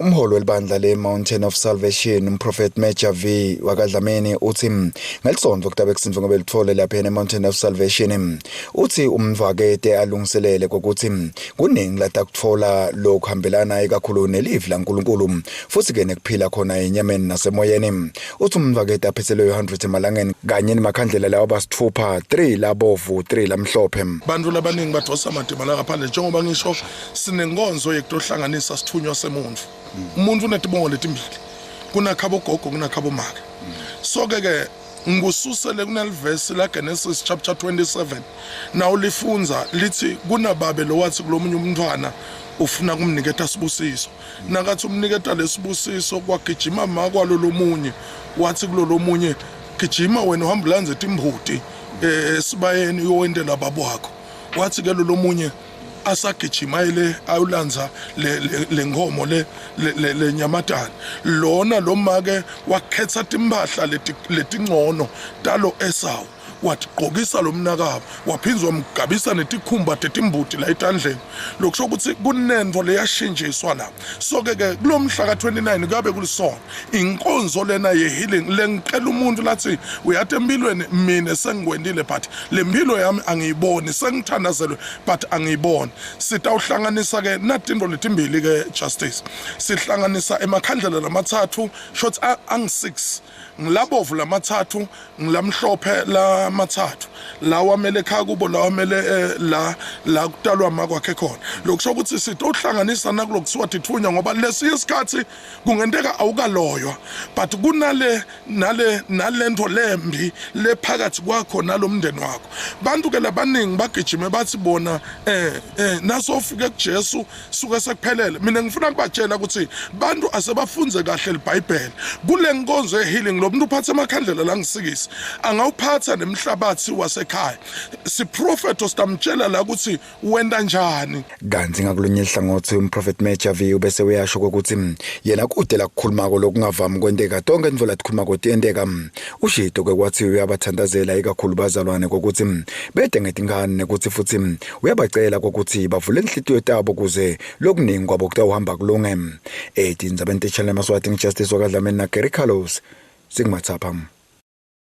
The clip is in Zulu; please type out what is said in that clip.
Umholi welibandla le Mountain of Salvation umProphet Major V wakadlamini uthi ngalisonto kutabe kusinzo ngobe lithole lapha ene Mountain of Salvation uthi umvakede alungiselele ukuthi kuningi lata kutfola lokuhambelana ikakhulu nelive laNkulunkulu futhi ke nekuphila khona enyameni nasemoyeni. Uthi umvakede aphethelwe 100 emalangeni kanye nemakhandlela lawo basithupha 3 labovu 3 lamhlophe. Bantu labaningi badvosa amadimala ngaphandle njengoba ngisho sinenkonzo yekuhlanganisa sithunywa semuntu. Umuntu unetibongo letimbili. Kunakhabo gogo kunakhabo maka. So ke ngususele kunalivesi la Genesis chapter 27 na ulifunza lithi kunababe lo wathi kulomunye umntwana ufuna kumniketa sibusiso. Nakathi umniketa lesibusiso kwagijima makwalo lomunye wathi kulomunye gijima wena uhamba lanze timbuti esibayeni uyowendela babo wakho. Wathi ke lomunye asagijimile ayulanza le ngomo le nyamatana lona lo make wakhetha timpahla letingcono talo Esau waqhokisa lo mnakabo waphinzwa umgabisa netikhumba tetimbuti la etandleni lokusho ukuthi kunento leyashintshiswa la. So ke kulomhla ka29 kabe kulisona inkonzo lena ye healing lengicela umuntu lathi uyathi empilweni mina sengikwendile but lempilo yami angiyiboni sengithandazelwe but angiyiboni. Sitawuhlanganisa ke natinto letimbili ke Justice sihlanganisa emakhandlela lamathathu shots ang6 ngilabovu lamathathu ngilamhlophe lamathathu lawa mele ekhaya kubo lawa mele la kutalwa makwakhe khona. Lokusho ukuthi sitohlanganisa nakulokusiwa tithunya ngoba lesisikhathi kungenteka awukaloywa but kunale nalento lembi lephakathi kwakho nalomndeni wakho. Bantu ke labaningi bagijime bathi bona nasofika kuJesu suke sekuphelele. Mina ngifuna kubatshela ukuthi bantu asebafunze kahle iBhayibheli kule nkonzo yehealing. Lo muntu uphatha emakhandlela la ngisikisi angawuphatha nemhlabathi wasekhaya siprofeto sitamtshela la ukuthi wenda njani. Kanti ngakulonye ihlangothi umProphet Major V ubese uyasho ukuthi yena kude la kukhuluma lokungavami kwenteka tonke indvola tikhuluma kodiyenteka ushido kwathi uyabathandazela ikakhulu bazalwane ukuthi bede ngetingane ukuthi futhi uyabacela ukuthi bavule inhlitiyo yabo kuze lokuningi kwabo kutawuhamba kulunge. Edinza bentechannel Maswati Justice wakadlamini na Gary Carlos Sigmathapha.